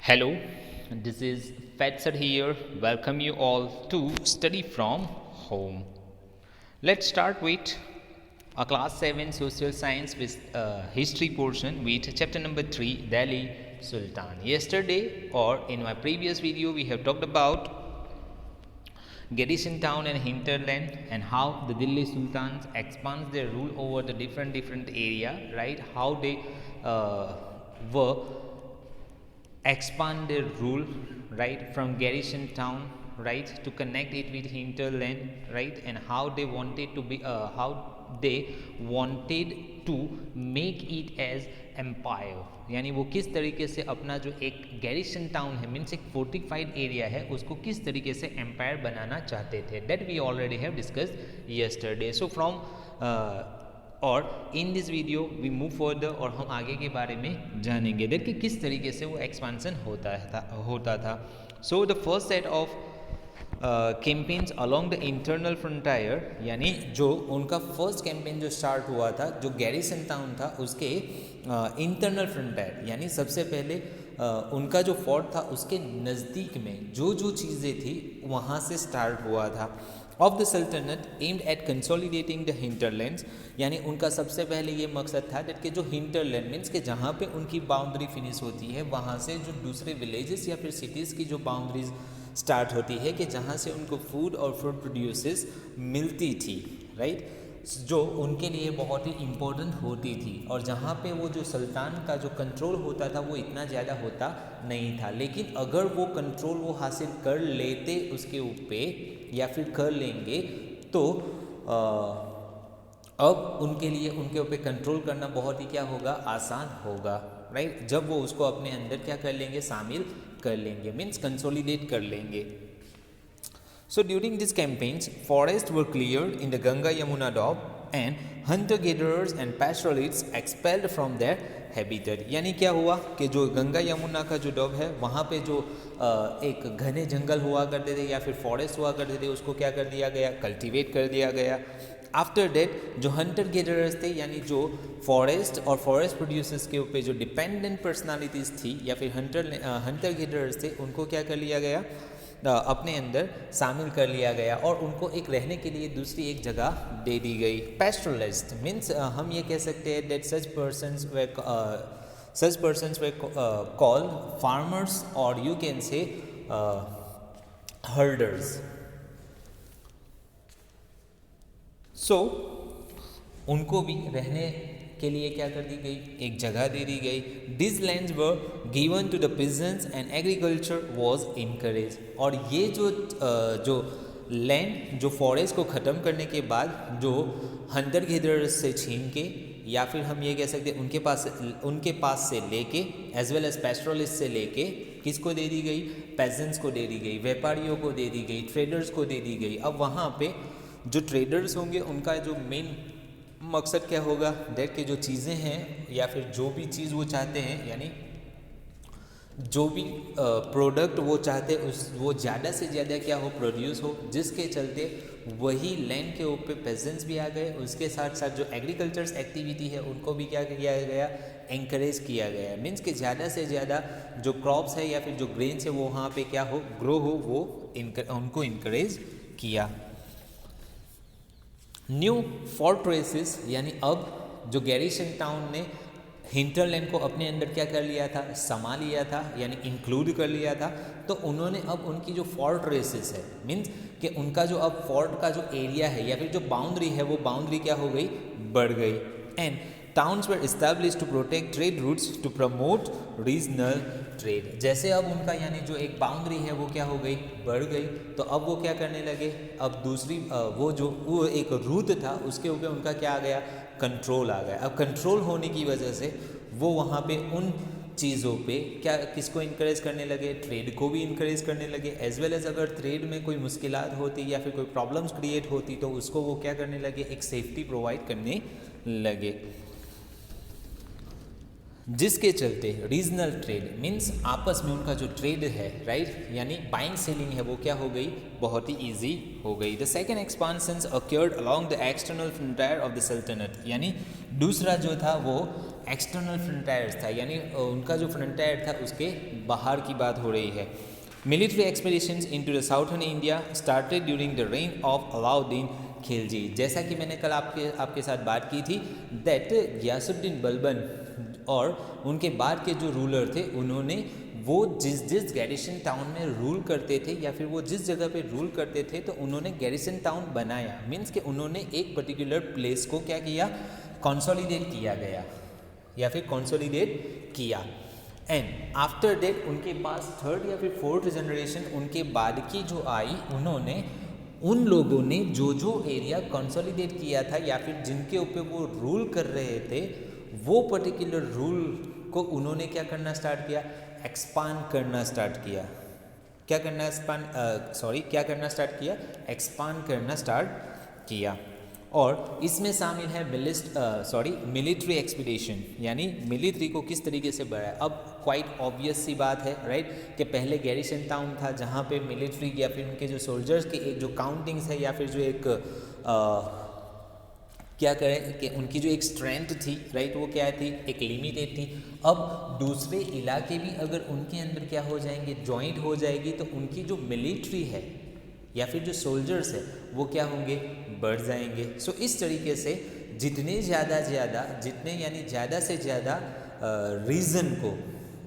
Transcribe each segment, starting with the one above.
Hello, this is Fatsar here. Welcome you all to Study from Home. Let's start with a class 7 social science with history portion with chapter number 3 Delhi Sultan. Yesterday or in my previous video we have talked about garrison town and hinterland and how the Delhi Sultans expands their rule over the different area, right? How they were expand their rule, right, from garrison town, right, to connect it with hinterland, right, and how they wanted to be how they wanted to make it as empire, यानी वो किस तरीके से अपना जो एक garrison town है means एक फोर्टिफाइड एरिया है उसको किस तरीके से एम्पायर बनाना चाहते थे. That we already have discussed yesterday. So from और in this video we move further और हम आगे के बारे में जानेंगे दैट कि किस तरीके से वो एक्सपेंशन होता था. So the first set of campaigns along the internal frontier, यानी जो उनका फर्स्ट कैंपेन जो स्टार्ट हुआ था जो गैरिसन टाउन था उसके इंटरनल फ्रंटायर, यानी सबसे पहले उनका जो फोर्ट था उसके नज़दीक में जो जो चीज़ें थी वहाँ से स्टार्ट हुआ था. ऑफ द सल्तनत aimed at consolidating the hinterlands, यानी उनका सबसे पहले ये मकसद था दैट कि जो हिंटरलैंड मीन्स के जहाँ पे उनकी बाउंड्री फिनिश होती है वहाँ से जो दूसरे विलेजेस या फिर सिटीज़ की जो बाउंड्रीज स्टार्ट होती है कि जहाँ से उनको फूड और फ्रूट प्रोड्यूसेस मिलती थी, राइट, जो उनके लिए बहुत ही इम्पोर्टेंट होती थी और जहाँ पे वो जो सुल्तान का जो कंट्रोल होता था वो इतना ज़्यादा होता नहीं था. लेकिन अगर वो कंट्रोल वो हासिल कर लेते उसके ऊपर या फिर कर लेंगे तो अब उनके लिए उनके ऊपर कंट्रोल करना बहुत ही क्या होगा, आसान होगा, राइट, जब वो उसको अपने अंदर क्या कर लेंगे, शामिल कर लेंगे, मीन्स कंसोलिडेट कर लेंगे. So during these campaigns, forests were cleared in the Ganga Yamuna Doab and hunter-gatherers and pastoralists expelled from their habitat. यानी क्या हुआ कि जो गंगा यमुना का जो डॉब है वहाँ पे जो एक घने जंगल हुआ करते थे या फिर फॉरेस्ट हुआ करते थे उसको क्या कर दिया गया, कल्टीवेट कर दिया गया. आफ्टर डेट जो हंटर गेदरर्स थे यानी जो फॉरेस्ट और फॉरेस्ट प्रोड्यूसर्स के ऊपर जो डिपेंडेंट पर्सनालिटीज़ थी या फिर हंटर गेदरर्स थे उनको क्या कर लिया गया, अपने अंदर शामिल कर लिया गया और उनको एक रहने के लिए दूसरी एक जगह दे दी गई. पैस्टोरलिस्ट मीन्स हम ये कह सकते हैं that such persons way called farmers और यू कैन से हर्डर्स. सो उनको भी रहने के लिए क्या कर दी गई, एक जगह दे दी गई. This lands were given to the peasants and agriculture was encourage. और ये जो लैंड जो फॉरेस्ट को ख़त्म करने के बाद जो हंटर गेदरर्स से छीन के या फिर हम ये कह सकते हैं उनके पास से लेके एज वेल एज पेस्ट्रोलिस्ट से लेके किसको दे दी गई, पेजेंट्स को दे दी गई, व्यापारियों को दे दी गई, ट्रेडर्स को दे दी गई. अब वहाँ पे जो ट्रेडर्स होंगे उनका जो मेन मकसद क्या होगा, दैट कि जो चीज़ें हैं या फिर जो भी चीज़ वो चाहते हैं यानी जो भी प्रोडक्ट वो चाहते हैं वो ज़्यादा से ज़्यादा क्या हो, प्रोड्यूस हो, जिसके चलते वही लैंड के ऊपर पेजेंट्स भी आ गए. उसके साथ साथ जो एग्रीकल्चर्स एक्टिविटी है उनको भी क्या किया गया, एंकरेज किया गया. मीन्स कि ज़्यादा से ज़्यादा जो क्रॉप्स है या फिर जो ग्रेन्स है वो वहाँ पे क्या हो, ग्रो हो, वो उनको इनकरेज किया. न्यू फोर्ट्रेसेस, यानी अब जो गैरिसन टाउन ने हिंटरलैंड को अपने अंदर क्या कर लिया था, समा लिया था, यानी इंक्लूड कर लिया था. तो उन्होंने अब उनकी जो फोर्ट्रेसेस है मीन्स कि उनका जो अब फोर्ट का जो एरिया है या फिर जो बाउंड्री है वो बाउंड्री क्या हो गई, बढ़ गई. And towns were establish to protect trade routes to promote regional trade. जैसे अब उनका यानी जो एक बाउंड्री है वो क्या हो गई, बढ़ गई. तो अब वो क्या करने लगे, अब दूसरी वो एक रूट था उसके ऊपर उनका क्या आ गया, कंट्रोल आ गया. अब कंट्रोल होने की वजह से वो वहाँ पे उन चीज़ों पे क्या किसको इनकरेज करने लगे, ट्रेड को भी इनकरेज करने लगे. एज वेल एज अगर ट्रेड में कोई मुश्किलात होती या फिर कोई प्रॉब्लम्स क्रिएट होती तो उसको वो क्या करने लगे, एक सेफ्टी प्रोवाइड करने लगे. जिसके चलते रीजनल ट्रेड मीन्स आपस में उनका जो ट्रेड है, राइट, यानी बाइंग सेलिंग है वो क्या हो गई, बहुत ही ईजी हो गई. The second expansions occurred along the external frontier of the सल्तनत, यानी दूसरा जो था वो एक्सटर्नल फ्रंटायर्स था, यानी उनका जो फ्रंटायर था उसके बाहर की बात हो रही है। Military expeditions into the southern India started during the rain of Alauddin Khilji. जैसा कि मैंने कल आपके साथ बात की थी दैट गियासुद्दीन बलबन और उनके बाद के जो रूलर थे उन्होंने वो जिस गैरिसन टाउन में रूल करते थे या फिर वो जिस जगह पे रूल करते थे तो उन्होंने गैरिसन टाउन बनाया, मीन्स कि उन्होंने एक पर्टिकुलर प्लेस को क्या किया, कंसोलिडेट किया गया या फिर कंसोलिडेट किया। एंड आफ्टर डेट उनके पास थर्ड या फिर फोर्थ जनरेशन उनके बाद की जो आई, उन्होंने उन लोगों ने जो जो एरिया कंसोलिडेट किया था या फिर जिनके ऊपर वो रूल कर रहे थे वो पर्टिकुलर रूल को उन्होंने क्या करना स्टार्ट किया, एक्सपांड करना स्टार्ट किया। क्या करना स्टार्ट किया, एक्सपांड करना स्टार्ट किया। और इसमें शामिल है मिलिट्री एक्सपीडिशन, यानी मिलिट्री को किस तरीके से बढ़ाया। अब क्वाइट ऑब्वियस सी बात है राइट कि पहले गैरिसन टाउन था जहाँ पे मिलिट्री या फिर उनके जो सोल्जर्स की एक जो काउंटिंग्स है या फिर जो एक क्या करें कि उनकी जो एक स्ट्रेंथ थी राइट वो क्या थी, एक लिमिटेड थी। अब दूसरे इलाके भी अगर उनके अंदर क्या हो जाएंगे, जॉइंट हो जाएगी, तो उनकी जो मिलिट्री है या फिर जो सोल्जर्स है वो क्या होंगे, बढ़ जाएंगे। सो इस तरीके से जितने ज़्यादा से ज़्यादा रीजन को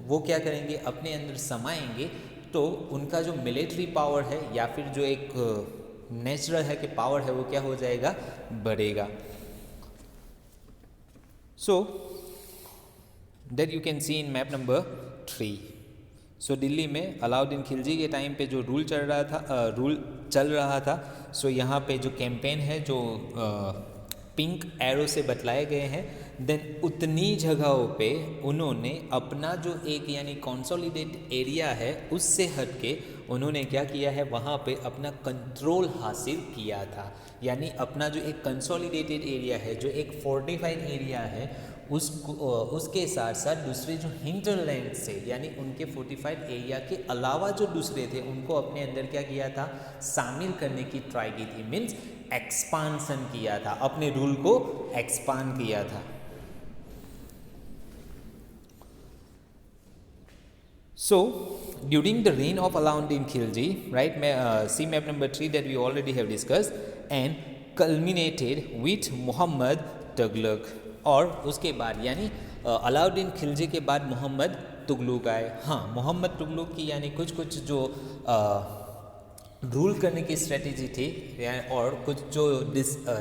वो क्या करेंगे, अपने अंदर समाएंगे, तो उनका जो मिलिट्री पावर है या फिर जो एक नेचुरल है कि पावर है वो क्या हो जाएगा, बढ़ेगा। So that you can see in map number 3। सो दिल्ली में अलाउद्दीन खिलजी के टाइम पे जो रूल चल रहा था, सो यहाँ पे जो कैंपेन है जो पिंक एरो से बतलाए गए हैं, देन उतनी जगहों पे उन्होंने अपना जो एक यानी कंसोलिडेट एरिया है उससे हटके उन्होंने क्या किया है, वहाँ पे अपना कंट्रोल हासिल किया था। यानी अपना जो एक कंसोलिडेटेड एरिया है, जो एक फोर्टिफाइड एरिया है, उसके साथ साथ दूसरे जो हिंटरलैंड से यानी उनके फोर्टिफाइड एरिया के अलावा जो दूसरे थे उनको अपने अंदर क्या किया था, शामिल करने की ट्राई की थी। मीन्स एक्सपांसन किया था, अपने रूल को एक्सपांड किया था। So during the reign of Alauddin Khilji, right, see map number 3 that we already have discussed, and culminated with Muhammad Tughlaq। और उसके बाद यानी अलाउद्दीन खिलजी के बाद मोहम्मद तुगलक आए। हाँ, मोहम्मद तुगलक की यानी कुछ जो रूल करने की स्ट्रेटेजी थी और कुछ जो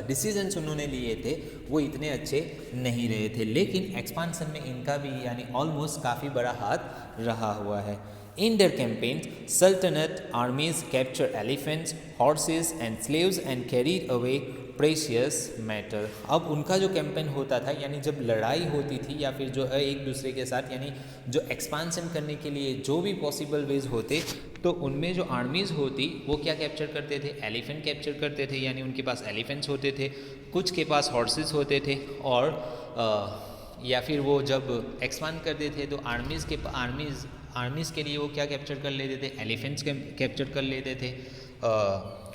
डिसीजंस उन्होंने लिए थे वो इतने अच्छे नहीं रहे थे, लेकिन एक्सपांसन में इनका भी यानी ऑलमोस्ट काफ़ी बड़ा हाथ रहा हुआ है। इन देयर कैंपेन सल्तनत आर्मीज capture elephants, horses and slaves and carried away precious metal. अब उनका जो कैंपेन होता था यानी जब लड़ाई होती थी या फिर जो है एक दूसरे के साथ यानी जो एक्सपांसन करने के लिए जो भी पॉसिबल वेज होते, तो उनमें जो आर्मीज़ होती वो क्या कैप्चर करते थे, एलिफेंट कैप्चर करते थे, यानी उनके पास एलिफेंट्स होते थे, कुछ के पास हॉर्सेस होते थे, और या फिर वो जब एक्सपांड करते थे तो आर्मीज़ के लिए वो क्या कैप्चर कर लेते थे, एलिफेंट्स कैप्चर कर लेते थे,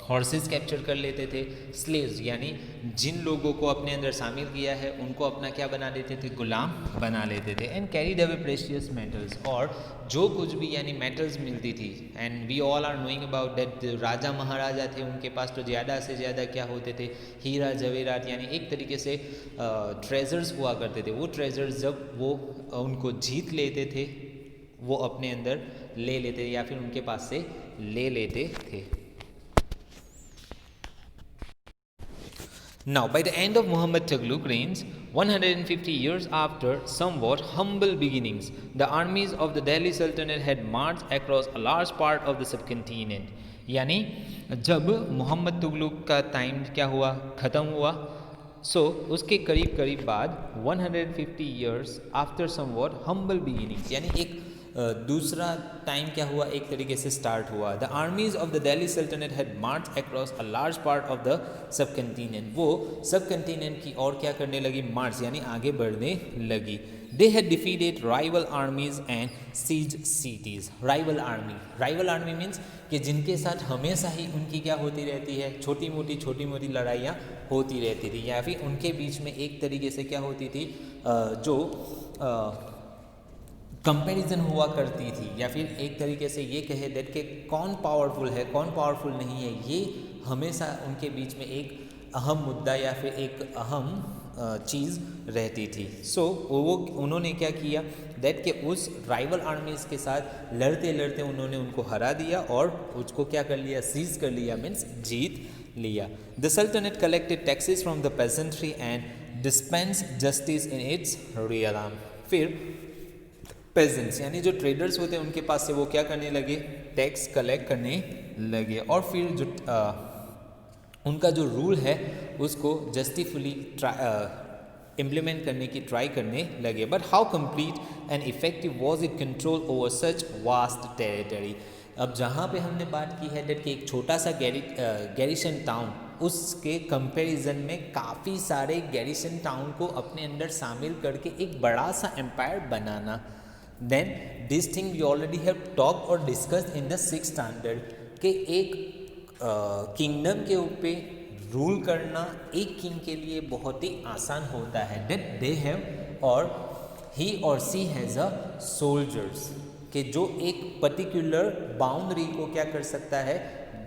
हॉर्सेस कैप्चर कर लेते थे, स्लेव्स यानी जिन लोगों को अपने अंदर शामिल किया है उनको अपना क्या बना लेते थे, गुलाम बना लेते थे। And carried away precious metals, और जो कुछ भी यानी मेटल्स मिलती थी, and we all are knowing about that राजा महाराजा थे उनके पास तो ज़्यादा से ज़्यादा क्या होते थे, हीरा जवेरात यानी एक तरीके से ट्रेजर्स हुआ करते थे। वो ट्रेजर्स जब वो उनको जीत लेते थे वो अपने अंदर ले लेते या फिर उनके पास से ले लेते थे। Now, by the end of Muhammad Tughlaq reigns, 150 years after somewhat humble beginnings, the armies of the Delhi Sultanate had marched across a large part of the subcontinent. यानी जब मोहम्मद तुगलक का टाइम क्या हुआ, ख़त्म हुआ, उसके करीब बाद 150 years after somewhat humble beginnings यानी एक दूसरा टाइम क्या हुआ, एक तरीके से स्टार्ट हुआ. The armies of the Delhi सल्तनत had march across a large part of the subcontinent. वो सब कंटिनेंट की ओर क्या करने लगी, मार्च यानी आगे बढ़ने लगी. They had defeated rival armies and sieged cities. Rival army means कि जिनके साथ हमेशा ही उनकी क्या होती रहती है, छोटी मोटी लड़ाइयाँ होती रहती थी, या फिर उनके बीच में एक तरीके से क्या होती थी, जो कंपैरिजन हुआ करती थी, या फिर एक तरीके से ये कहे दैट कि कौन पावरफुल है कौन पावरफुल नहीं है, ये हमेशा उनके बीच में एक अहम मुद्दा या फिर एक अहम चीज़ रहती थी. सो वो उन्होंने क्या किया दैट कि उस राइवल आर्मीज़ के साथ लड़ते लड़ते उन्होंने उनको हरा दिया और उसको क्या कर लिया, सीज कर लिया, मीन्स जीत लिया. द सल्तनत collected taxes from the pageantry and dispense justice in its realm. फिर पेजेंट्स यानी जो ट्रेडर्स होते हैं उनके पास से वो क्या करने लगे, टैक्स कलेक्ट करने लगे, और फिर जो उनका जो रूल है उसको जस्टिफुली इम्प्लीमेंट करने की ट्राई करने लगे. But how complete and effective was it control over such vast territory. अब जहाँ पे हमने बात की है दैट कि एक छोटा सा गैरिसन टाउन, उसके कंपैरिजन में काफ़ी सारे गैरिसन टाउन को अपने अंदर शामिल करके एक बड़ा सा एम्पायर बनाना. Then this thing we already have talk और discussed in the 6th standard के एक किंगडम के ऊपर रूल करना एक किंग के लिए बहुत ही आसान होता है. दैट दे हैव और ही और सी हैज़ अ सोल्जर्स कि जो एक पर्टिकुलर बाउंड्री को क्या कर सकता है,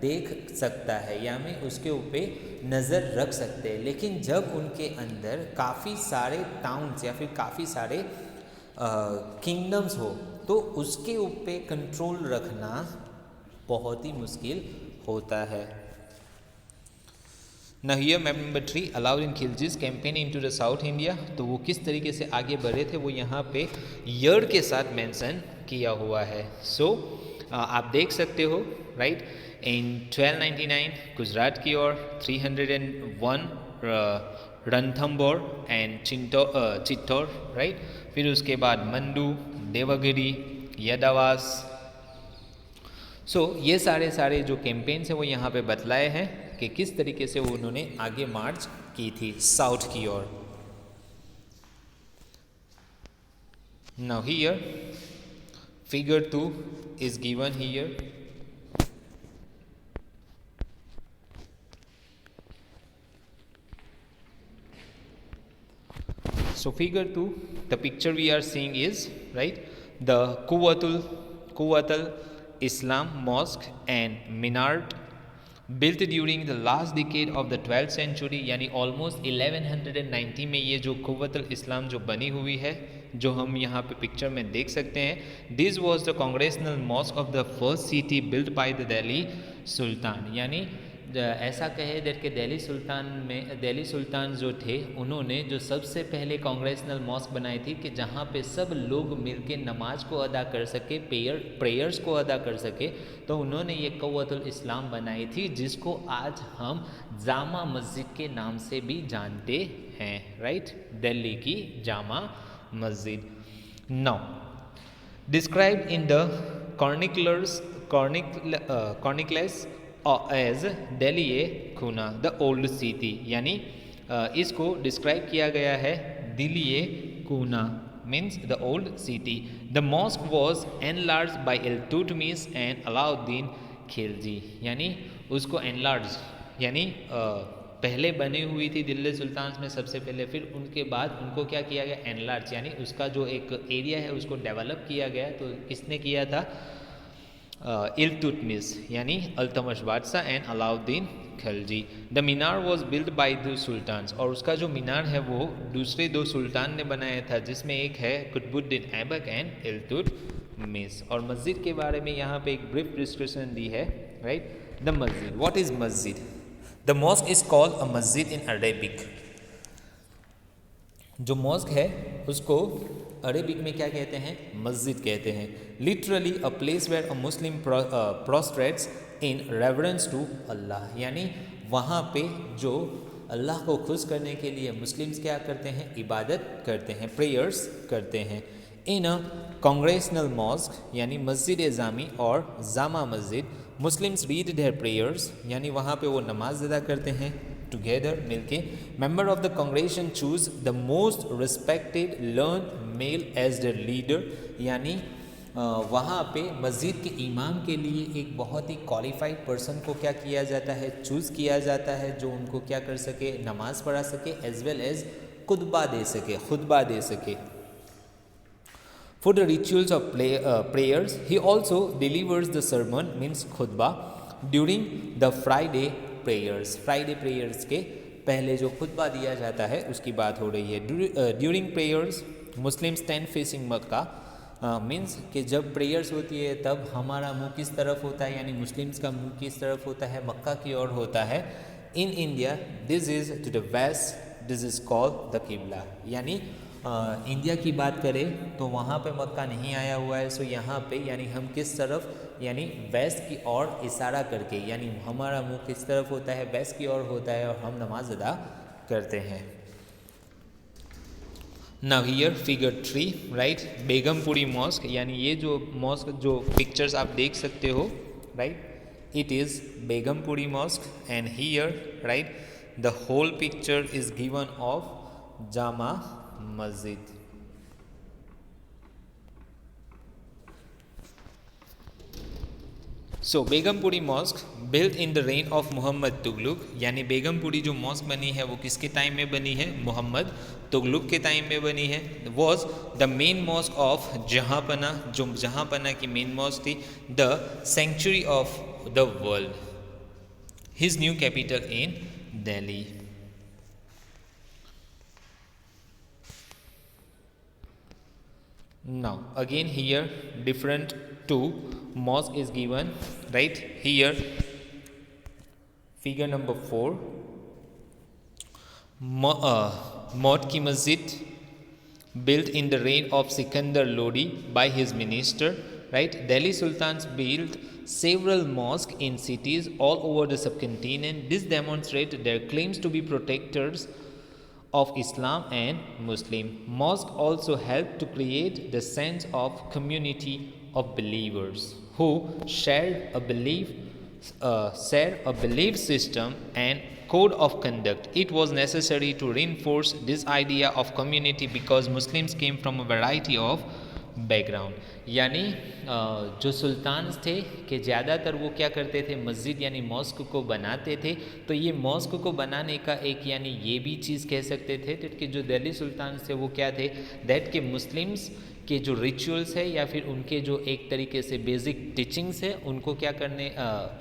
देख सकता है, या में उसके ऊपर नज़र रख सकते हैं. लेकिन जब उनके अंदर काफ़ी सारे टाउन्स या फिर काफ़ी सारे किंगडम्स हो तो उसके ऊपर कंट्रोल रखना बहुत ही मुश्किल होता है. Now here map number 3 allowed in Khilji's campaign into the South India. तो वो किस तरीके से आगे बढ़े थे वो यहाँ पे ईयर के साथ मेंशन किया हुआ है. सो आप देख सकते हो राइट. इन 1299 गुजरात की ओर, 301 रणथंबोर एंड चित्तौर राइट. फिर उसके बाद मंडू, देवगिरी, यदावास. सो ये सारे जो कैंपेन्स हैं वो यहाँ पे बतलाए हैं कि किस तरीके से वो उन्होंने आगे मार्च की थी साउथ की ओर. Now here figure 2 is given here. So figure 2, the picture we are seeing is right the Quwwatul Islam Mosque and minaret built during the last decade of the 12th century. यानी almost 1190 में ये जो कुव्वतुल इस्लाम जो बनी हुई है, जो हम यहाँ पे पिक्चर में देख सकते हैं. This was the congregational mosque of the first city built by the Delhi Sultan. यानी ऐसा कहे दैट कि दिल्ली सुल्तान जो थे उन्होंने जो सबसे पहले कांग्रेसनल मॉस्क बनाई थी कि जहाँ पे सब लोग मिलके नमाज को अदा कर सके, प्रेयर्स को अदा कर सके. तो उन्होंने ये कुव्वतुल इस्लाम बनाई थी जिसको आज हम जामा मस्जिद के नाम से भी जानते हैं राइट. दिल्ली की Jama Masjid. Now describe in the chronicles as Delhi Kuhna the old city. यानी इसको डिस्क्राइब किया गया है दिल्ली खूना means the old city. The mosque was enlarge by Iltutmish and Alauddin Khilji. यानी उसको एनलार्ज यानी पहले बनी हुई थी दिल्ली सुल्तान में सबसे पहले, फिर उनके बाद उनको क्या किया गया, एनलार्ज यानी उसका जो एक एरिया है उसको डेवलप किया गया. तो किसने किया था, इल्तुतमिश यानी अल्तमश बादशाह and Alauddin Khilji. The minar was build by the sultans. और उसका जो मीनार है वो दूसरे 2 सुल्तान ने बनाया था, जिसमें एक है कुतुबुद्दीन ऐबक एंड इल्तुतमिश. और मस्जिद के बारे में यहाँ पे एक ब्रीफ डिस्क्रिप्शन दी है राइट. द मस्जिद, व्हाट इज मस्जिद? The mosque is called a मस्जिद इन अरेबिक. जो मॉस्क है उसको अरेबिक में क्या कहते हैं, मस्जिद कहते हैं. Literally a place where a Muslim prostrates in reverence to Allah. यानी वहाँ पे जो अल्लाह को खुश करने के लिए मुस्लिम्स क्या करते हैं, इबादत करते हैं, प्रेयर्स करते हैं. इन अ कांग्रेसनल मॉस्क यानी मस्जिद जामी और Jama Masjid, Muslims read there prayers यानी वहाँ पे वो नमाज अदा करते हैं टुगेदर मिलके। Member of the congregation choose the most respected learn male as the leader, यानी वहाँ पे मस्जिद के इमाम के लिए एक बहुत ही क्वालिफाइड पर्सन को क्या किया जाता है, चूज़ किया जाता है, जो उनको क्या कर सके, नमाज पढ़ा सके एज वेल एज खुतबा दे सके। For the rituals of prayers, he also delivers the sermon, means khutbah, during the Friday prayers. Friday prayers के पहले जो खुतबा दिया जाता है उसकी बात हो रही है। During prayers, Muslims stand facing Mecca, means कि जब प्रेयर्स होती है तब हमारा मुंह किस तरफ होता है, यानी मुस्लिम्स का मुंह किस तरफ होता है, मक्का की ओर होता है। In India this is to the west, this is called the qibla, यानी इंडिया की बात करें तो वहाँ पे मक्का नहीं आया हुआ है, सो यहाँ पे यानी हम किस तरफ, यानी वेस्ट की ओर इशारा करके, यानी हमारा मुंह किस तरफ होता है, वेस्ट की ओर होता है और हम नमाज अदा करते हैं। Now here figure 3, right, Begampuri mosque, यानी ये जो मॉस्क जो पिक्चर्स आप देख सकते हो, right, it is Begumpuri mosque, and here, right, the whole picture is given of Jama Masjid. So Begumpuri mosque built in the reign of Muhammad Tughlaq, यानी बेगमपुरी जो मॉस्क बनी है वो किसके टाइम में बनी है, मोहम्मद तुगलुक के टाइम में बनी है। Was the main mosque of Jahanpanah, जो जहाँपना की मेन मॉस्क थी, the century of the world, his new capital in Delhi. Now again here different two mosque is given, right, here figure number 4, Mott Ki Masjid built in the reign of Sikandar Lodi by his minister, right. Delhi Sultans built several mosques in cities all over the subcontinent. This demonstrates their claims to be protectors of Islam and Muslim. Mosque also helped to create the sense of community of believers who shared a belief system and code of conduct. It was necessary to reinforce this idea of community because Muslims came from a variety of background, यानी जो सुल्तान थे कि ज़्यादातर वो क्या करते थे, मस्जिद यानी मॉस्क को बनाते थे। तो ये मॉस्क को बनाने का एक यानी ये भी चीज़ कह सकते थे कि जो दिल्ली सुल्तान थे वो क्या थे, दैट के मुस्लिम्स के जो रिचुअल्स है या फिर उनके जो एक तरीके से बेसिक टीचिंग्स है उनको क्या करने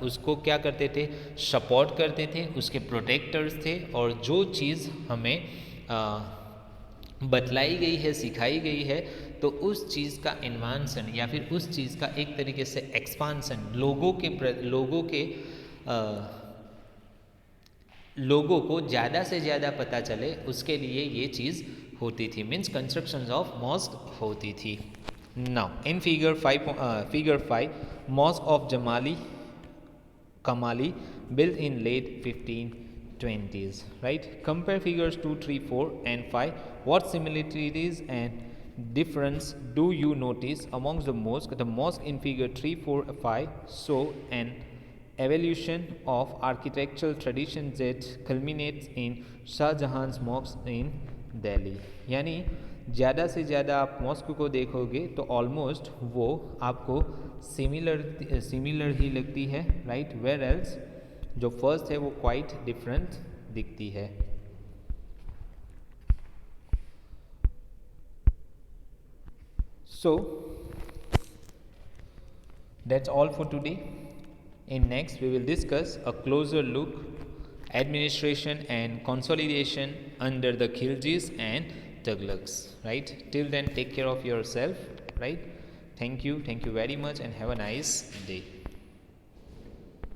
उसको क्या करते थे, सपोर्ट करते थे, उसके प्रोटेक्टर्स थे। और जो चीज़ हमें बतलाई गई है, सिखाई गई है, तो उस चीज़ का इन्वांसन या फिर उस चीज़ का एक तरीके से एक्सपांसन लोगों को ज़्यादा से ज़्यादा पता चले, उसके लिए ये चीज़ होती थी, मीन्स कंस्ट्रक्शंस ऑफ मॉस्क होती थी। Now in figure 5 mosque of Kamali built in late 1520s, right. Compare figures 2, 3, 4 and 5. What similarities and difference do you notice amongst the mosque? The mosque in figure 3, 4, 5 show an evolution of architectural traditions that culminates in Shah Jahan's mosque in Delhi. यानी ज़्यादा से ज़्यादा आप mask को देखोगे तो almost वो आपको सिमिलर ही लगती है, राइट, वेयर एल्स जो फर्स्ट है वो क्वाइट डिफरेंट दिखती है। So that's all for today. In next we will discuss a closer look administration and consolidation under the Khiljis and Tughlaqs, right. Till then take care of yourself, right. Thank you very much and have a nice day.